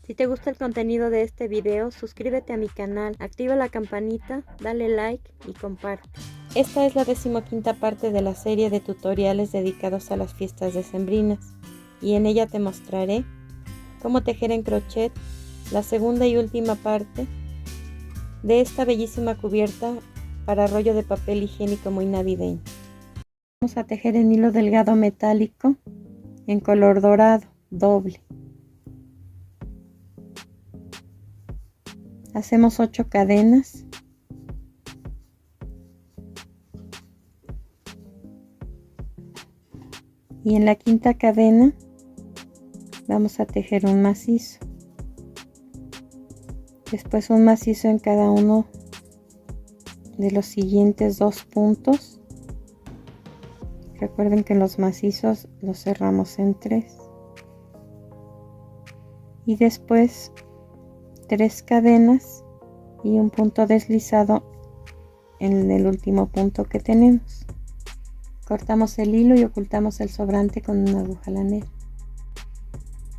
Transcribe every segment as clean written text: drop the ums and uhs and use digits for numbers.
Si te gusta el contenido de este video, suscríbete a mi canal, activa la campanita, dale like y comparte. Esta es la 15ª parte de la serie de tutoriales dedicados a las fiestas decembrinas y en ella te mostraré cómo tejer en crochet la segunda y última parte de esta bellísima cubierta para rollo de papel higiénico muy navideño. Vamos a tejer en hilo delgado metálico en color dorado, doble. Hacemos 8 cadenas. Y en la quinta cadena vamos a tejer un macizo. Después un macizo en cada uno de los siguientes 2 puntos. Recuerden que los macizos los cerramos en 3. Y después 3 cadenas y un punto deslizado en el último punto que tenemos. Cortamos el hilo y ocultamos el sobrante con una aguja lanera.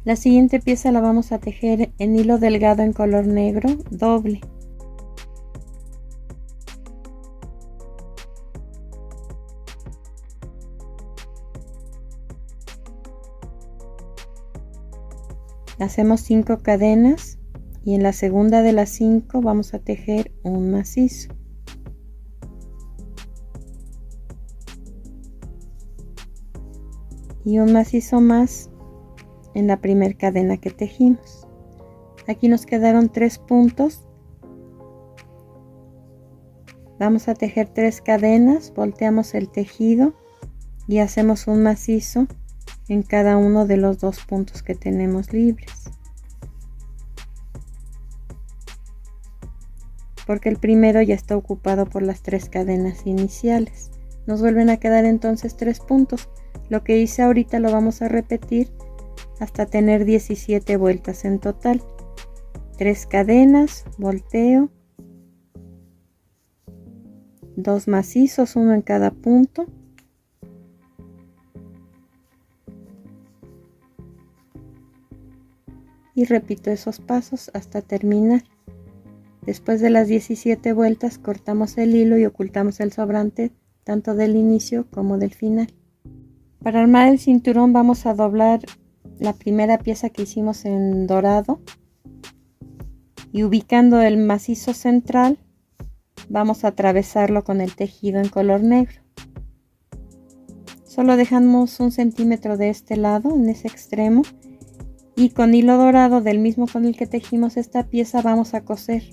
La siguiente pieza la vamos a tejer en hilo delgado en color negro, doble. Hacemos 5 cadenas y en la segunda de las 5 vamos a tejer un macizo. Y un macizo más en la primera cadena que tejimos. Aquí nos quedaron 3 puntos. Vamos a tejer 3 cadenas, volteamos el tejido y hacemos un macizo en cada uno de los 2 puntos que tenemos libres, porque el primero ya está ocupado por las 3 cadenas iniciales. Nos vuelven a quedar entonces 3 puntos. Lo que hice ahorita lo vamos a repetir hasta tener 17 vueltas en total. 3 cadenas, volteo, 2 macizos, uno en cada punto, y repito esos pasos hasta terminar. Después de las 17 vueltas cortamos el hilo y ocultamos el sobrante tanto del inicio como del final. Para armar el cinturón vamos a doblar la primera pieza que hicimos en dorado y ubicando el macizo central vamos a atravesarlo con el tejido en color negro. Solo dejamos 1 centímetro de este lado, en ese extremo, y con hilo dorado del mismo con el que tejimos esta pieza vamos a coser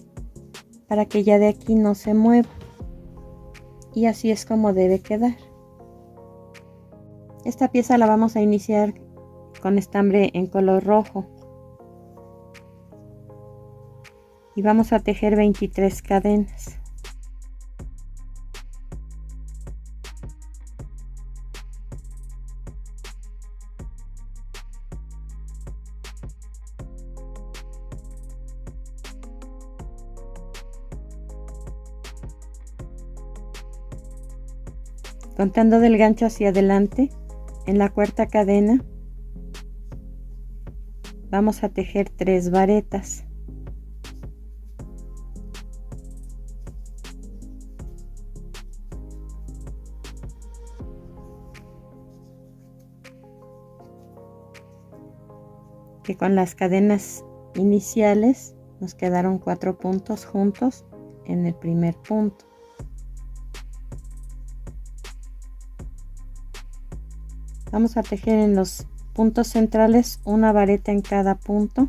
para que ya de aquí no se mueva, y así es como debe quedar. Esta pieza la vamos a iniciar con estambre en color rojo y vamos a tejer 23 cadenas. Contando del gancho hacia adelante, en la cuarta cadena vamos a tejer 3 varetas. Que con las cadenas iniciales nos quedaron 4 puntos juntos en el primer punto. Vamos a tejer en los puntos centrales una vareta en cada punto.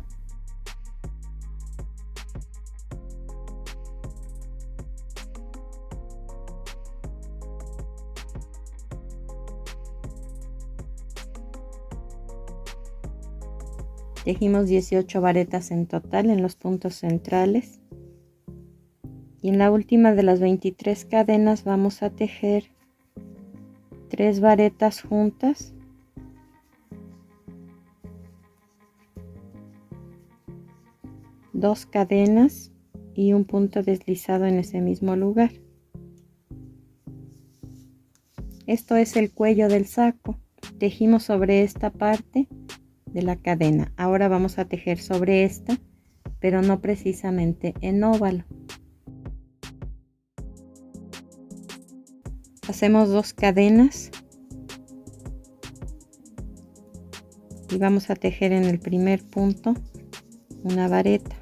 Tejimos 18 varetas en total en los puntos centrales. Y en la última de las 23 cadenas vamos a tejer 3 varetas juntas, dos cadenas y un punto deslizado en ese mismo lugar. Esto es el cuello del saco. Tejimos sobre esta parte de la cadena. Ahora vamos a tejer sobre esta, pero no precisamente en óvalo. Hacemos 2 cadenas y vamos a tejer en el primer punto una vareta,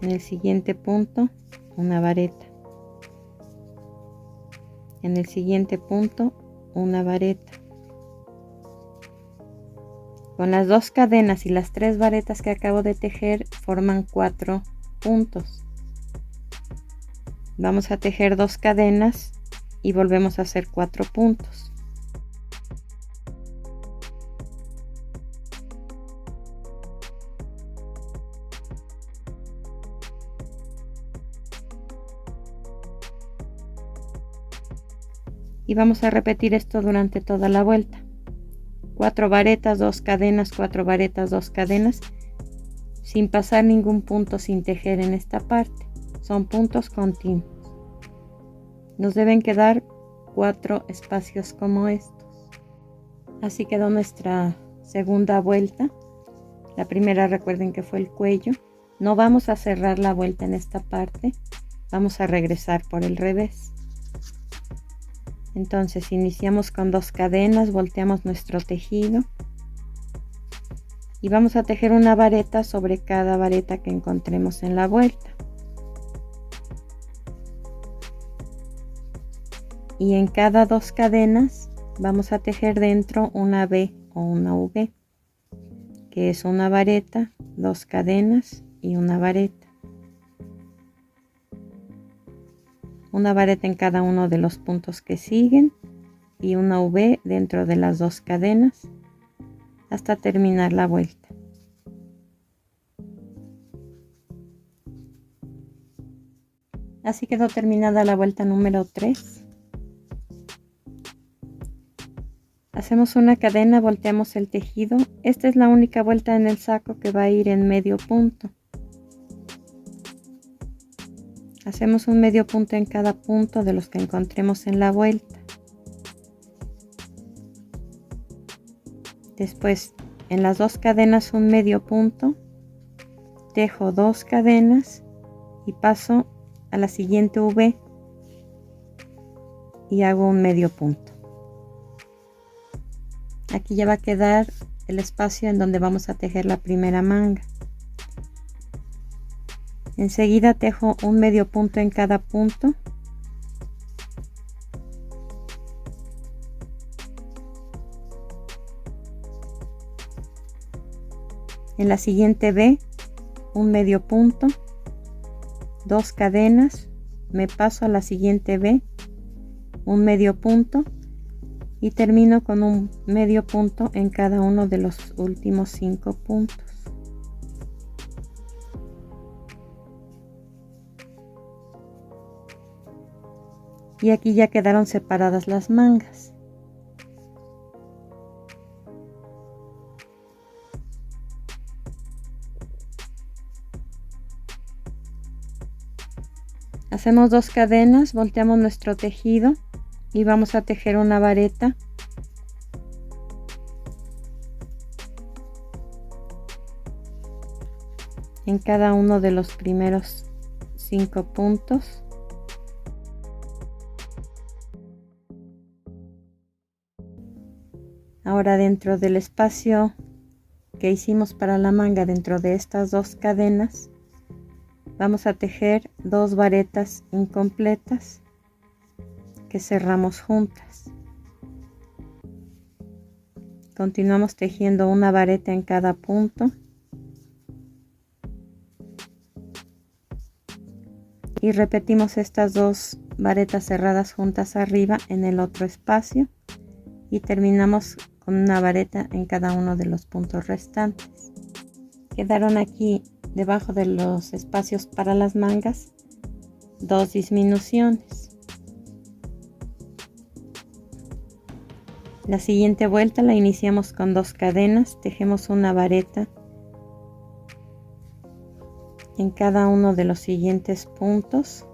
en el siguiente punto una vareta, en el siguiente punto una vareta. Con las 2 cadenas y las 3 varetas que acabo de tejer forman 4 puntos. Vamos a tejer 2 cadenas y volvemos a hacer 4 puntos. Y vamos a repetir esto durante toda la vuelta. 4 varetas, 2 cadenas, 4 varetas, 2 cadenas, sin pasar ningún punto sin tejer en esta parte. Son puntos continuos. Nos deben quedar 4 espacios como estos. Así quedó nuestra segunda vuelta. La primera, recuerden que fue el cuello. No vamos a cerrar la vuelta en esta parte, vamos a regresar por el revés. Entonces iniciamos con 2 cadenas, volteamos nuestro tejido y vamos a tejer una vareta sobre cada vareta que encontremos en la vuelta. Y en cada 2 cadenas vamos a tejer dentro una V o una V, que es una vareta, 2 cadenas y una vareta. Una vareta en cada uno de los puntos que siguen y una V dentro de las 2 cadenas hasta terminar la vuelta. Así quedó terminada la vuelta número 3. Hacemos una cadena, volteamos el tejido. Esta es la única vuelta en el saco que va a ir en medio punto. Hacemos un medio punto en cada punto de los que encontremos en la vuelta. Después, en las 2 cadenas un medio punto, tejo 2 cadenas y paso a la siguiente V y hago un medio punto. Aquí ya va a quedar el espacio en donde vamos a tejer la primera manga. Enseguida tejo un medio punto en cada punto. En la siguiente V, un medio punto, 2 cadenas, me paso a la siguiente V, un medio punto y termino con un medio punto en cada uno de los últimos 5 puntos. Y aquí ya quedaron separadas las mangas. Hacemos 2 cadenas, volteamos nuestro tejido y vamos a tejer una vareta. En cada uno de los primeros 5 puntos. Ahora dentro del espacio que hicimos para la manga, dentro de estas 2 cadenas, vamos a tejer 2 varetas incompletas que cerramos juntas. Continuamos tejiendo una vareta en cada punto y repetimos estas 2 varetas cerradas juntas arriba en el otro espacio y terminamos con una vareta en cada uno de los puntos restantes. Quedaron aquí debajo de los espacios para las mangas 2 disminuciones. La siguiente vuelta la iniciamos con 2 cadenas, tejemos una vareta en cada uno de los siguientes puntos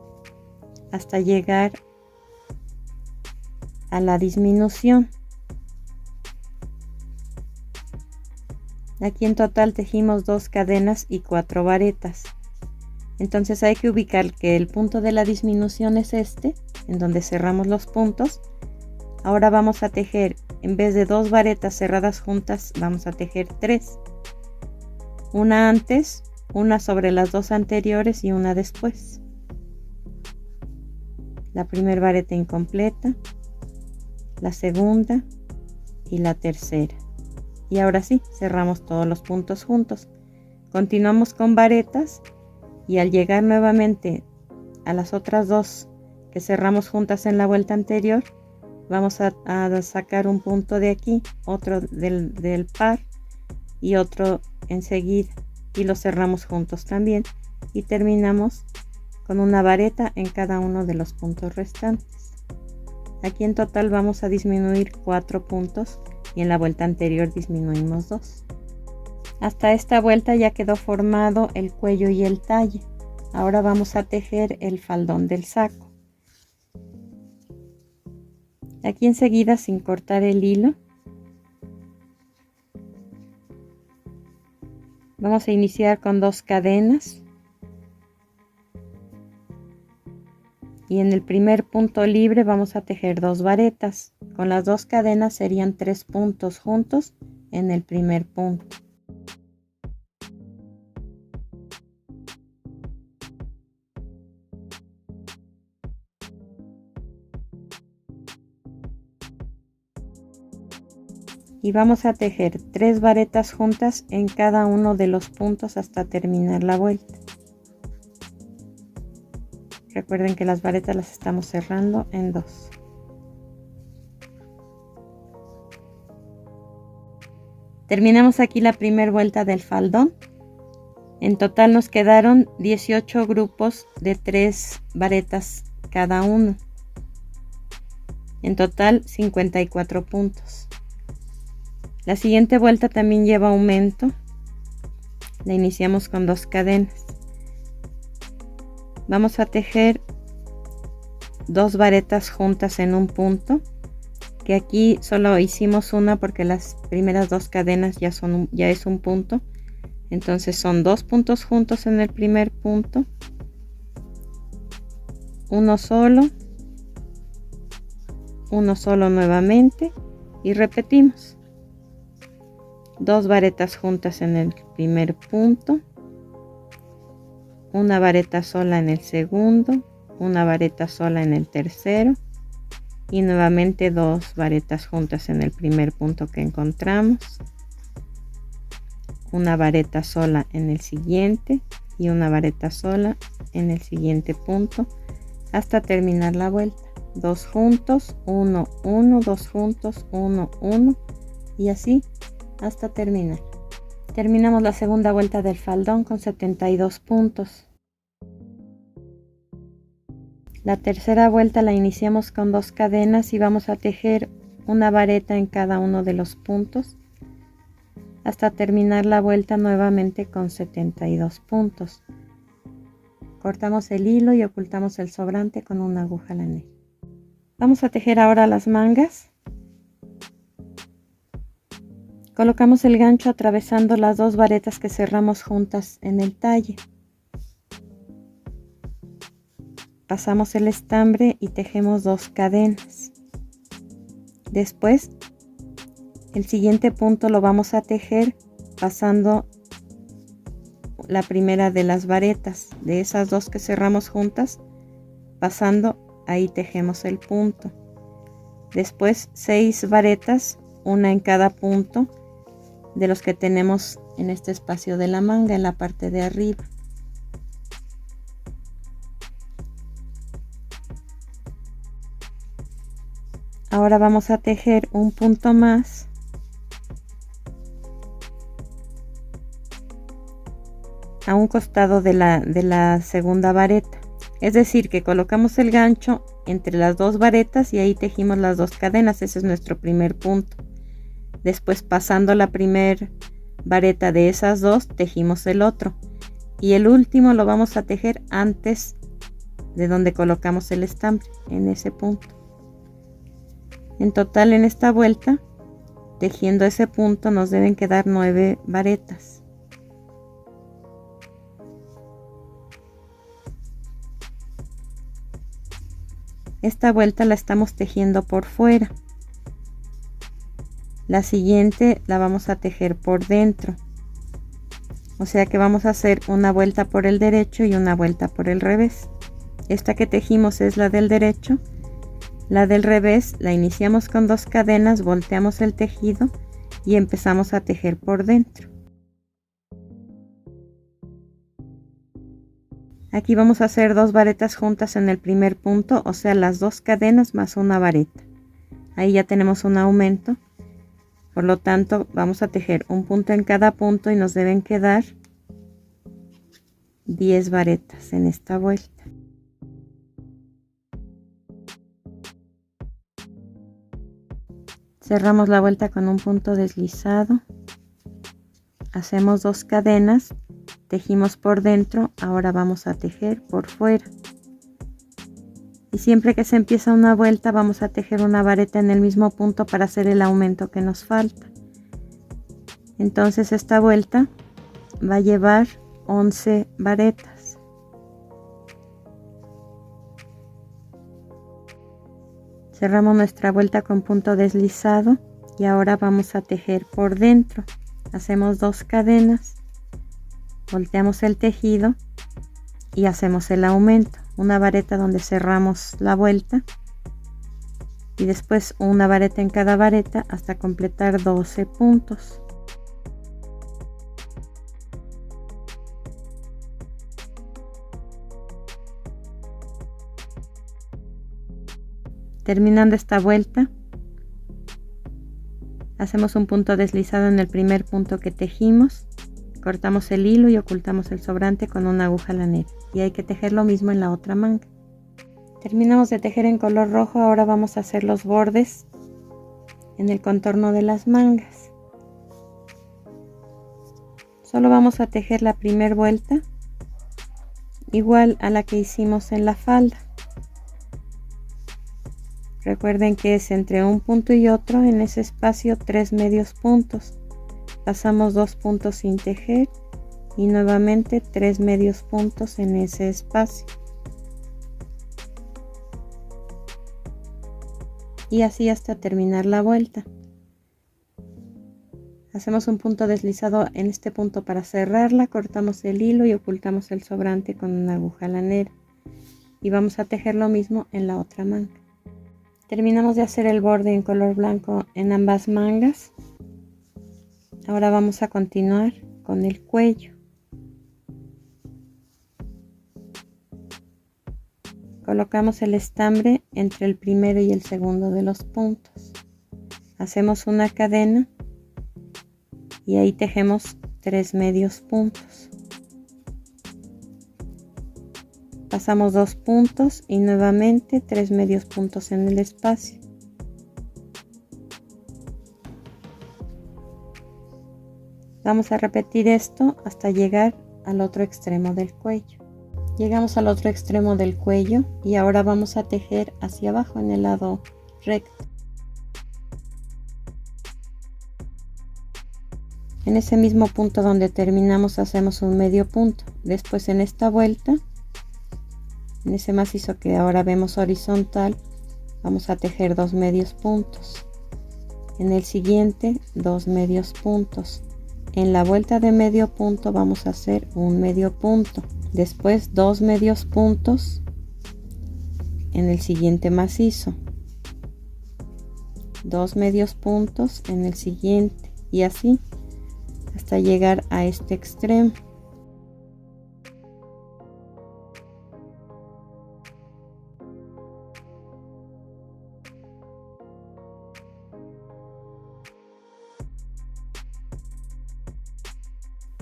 hasta llegar a la disminución. Aquí en total tejimos 2 cadenas y 4 varetas. Entonces hay que ubicar que el punto de la disminución es este, en donde cerramos los puntos. Ahora vamos a tejer, en vez de 2 varetas cerradas juntas, vamos a tejer 3. Una antes, una sobre las 2 anteriores y una después. La primera vareta incompleta, la segunda y la tercera. Y ahora sí, cerramos todos los puntos juntos. Continuamos con varetas y al llegar nuevamente a las otras 2 que cerramos juntas en la vuelta anterior, vamos a sacar un punto de aquí, otro del par y otro enseguida, y lo cerramos juntos también y terminamos con una vareta en cada uno de los puntos restantes. Aquí en total vamos a disminuir 4 puntos y en la vuelta anterior disminuimos 2. Hasta esta vuelta ya quedó formado el cuello y el talle. Ahora vamos a tejer el faldón del saco. Aquí enseguida, sin cortar el hilo, vamos a iniciar con 2 cadenas y en el primer punto libre vamos a tejer 2 varetas. Con las 2 cadenas serían 3 puntos juntos en el primer punto. Y vamos a tejer 3 varetas juntas en cada uno de los puntos hasta terminar la vuelta. Recuerden que las varetas las estamos cerrando en 2. Terminamos aquí la primera vuelta del faldón. En total nos quedaron 18 grupos de 3 varetas cada uno. En total 54 puntos. La siguiente vuelta también lleva aumento. La iniciamos con 2 cadenas. Vamos a tejer 2 varetas juntas en un punto, que aquí solo hicimos una porque las primeras 2 cadenas ya es un punto. Entonces son 2 puntos juntos en el primer punto, uno solo nuevamente y repetimos. 2 varetas juntas en el primer punto, una vareta sola en el segundo, una vareta sola en el tercero y nuevamente 2 varetas juntas en el primer punto que encontramos, una vareta sola en el siguiente y una vareta sola en el siguiente punto hasta terminar la vuelta. 2 juntos, 1, 1, 2 juntos, 1, 1 y así hasta terminar. Terminamos la segunda vuelta del faldón con 72 puntos. La tercera vuelta la iniciamos con 2 cadenas y vamos a tejer una vareta en cada uno de los puntos hasta terminar la vuelta nuevamente con 72 puntos. Cortamos el hilo y ocultamos el sobrante con una aguja lanera. Vamos a tejer ahora las mangas. Colocamos el gancho atravesando las 2 varetas que cerramos juntas en el talle. Pasamos el estambre y tejemos 2 cadenas. Después, el siguiente punto lo vamos a tejer pasando la primera de las varetas de esas 2 que cerramos juntas, pasando ahí tejemos el punto. Después 6 varetas, una en cada punto de los que tenemos en este espacio de la manga en la parte de arriba. Ahora vamos a tejer un punto más a un costado de la segunda vareta, es decir que colocamos el gancho entre las 2 varetas y ahí tejimos las 2 cadenas. Ese es nuestro primer punto. Después, pasando la primera vareta de esas 2, tejimos el otro y el último lo vamos a tejer antes de donde colocamos el estambre, en ese punto. En total, en esta vuelta tejiendo ese punto nos deben quedar 9 varetas. Esta vuelta la estamos tejiendo por fuera. La siguiente la vamos a tejer por dentro. O sea que vamos a hacer una vuelta por el derecho y una vuelta por el revés. Esta que tejimos es la del derecho. La del revés la iniciamos con 2 cadenas, volteamos el tejido y empezamos a tejer por dentro. Aquí vamos a hacer 2 varetas juntas en el primer punto, o sea las 2 cadenas más una vareta. Ahí ya tenemos un aumento. Por lo tanto, vamos a tejer un punto en cada punto y nos deben quedar 10 varetas en esta vuelta. Cerramos la vuelta con un punto deslizado. Hacemos 2 cadenas, tejimos por dentro, ahora vamos a tejer por fuera. Y siempre que se empieza una vuelta vamos a tejer una vareta en el mismo punto para hacer el aumento que nos falta. Entonces esta vuelta va a llevar 11 varetas. Cerramos nuestra vuelta con punto deslizado y ahora vamos a tejer por dentro. Hacemos 2 cadenas, volteamos el tejido y hacemos el aumento. Una vareta donde cerramos la vuelta y después una vareta en cada vareta hasta completar 12 puntos. Terminando esta vuelta, hacemos un punto deslizado en el primer punto que tejimos, cortamos el hilo y ocultamos el sobrante con una aguja lanera, y hay que tejer lo mismo en la otra manga. Terminamos de tejer en color rojo, ahora vamos a hacer los bordes en el contorno de las mangas. Solo vamos a tejer la primera vuelta igual a la que hicimos en la falda. Recuerden que es entre un punto y otro, en ese espacio 3 medios puntos. Pasamos 2 puntos sin tejer y nuevamente 3 medios puntos en ese espacio. Y así hasta terminar la vuelta. Hacemos un punto deslizado en este punto para cerrarla, cortamos el hilo y ocultamos el sobrante con una aguja lanera. Y vamos a tejer lo mismo en la otra manga. Terminamos de hacer el borde en color blanco en ambas mangas. Ahora vamos a continuar con el cuello. Colocamos el estambre entre el primero y el segundo de los puntos. Hacemos una cadena y ahí tejemos 3 medios puntos. Pasamos 2 puntos y nuevamente 3 medios puntos en el espacio. Vamos a repetir esto hasta llegar al otro extremo del cuello. Llegamos al otro extremo del cuello y ahora vamos a tejer hacia abajo en el lado recto. En ese mismo punto donde terminamos hacemos un medio punto. Después en esta vuelta, en ese macizo que ahora vemos horizontal, vamos a tejer 2 medios puntos. En el siguiente 2 medios puntos. En la vuelta de medio punto vamos a hacer un medio punto. Después 2 medios puntos en el siguiente macizo, 2 medios puntos en el siguiente y así hasta llegar a este extremo.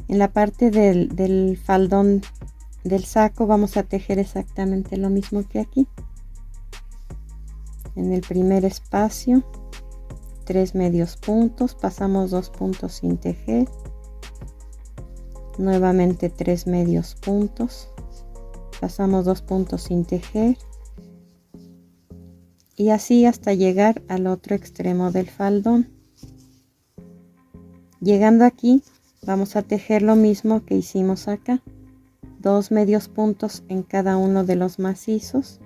En la parte del faldón del saco vamos a tejer exactamente lo mismo que aquí. En el primer espacio 3 medios puntos, pasamos 2 puntos sin tejer, nuevamente 3 medios puntos, pasamos 2 puntos sin tejer y así hasta llegar al otro extremo del faldón. Llegando aquí vamos a tejer lo mismo que hicimos acá, 2 medios puntos en cada uno de los macizos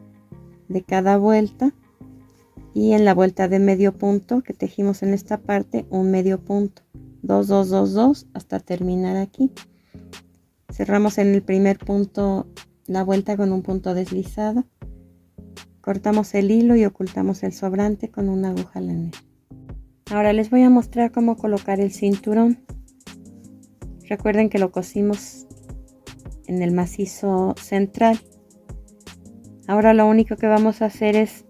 de cada vuelta, y en la vuelta de medio punto que tejimos en esta parte un medio punto, 2 2 2 2 hasta terminar aquí. Cerramos en el primer punto la vuelta con un punto deslizado, cortamos el hilo y ocultamos el sobrante con una aguja lanera. Ahora les voy a mostrar cómo colocar el cinturón. Recuerden que lo cosimos en el macizo central. Ahora lo único que vamos a hacer es,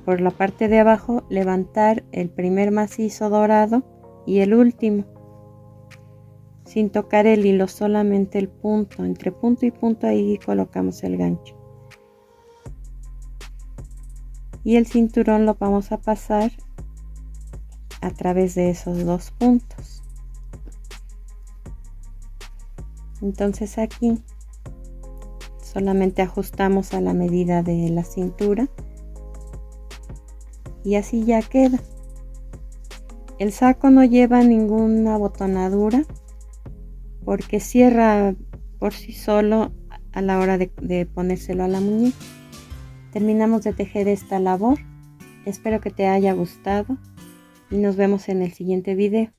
por la parte de abajo, levantar el primer macizo dorado y el último, sin tocar el hilo, solamente el punto. Entre punto y punto ahí colocamos el gancho. Y el cinturón lo vamos a pasar a través de esos dos puntos. Entonces aquí solamente ajustamos a la medida de la cintura y así ya queda. El saco no lleva ninguna botonadura porque cierra por sí solo a la hora de ponérselo a la muñeca. Terminamos de tejer esta labor. Espero que te haya gustado y nos vemos en el siguiente video.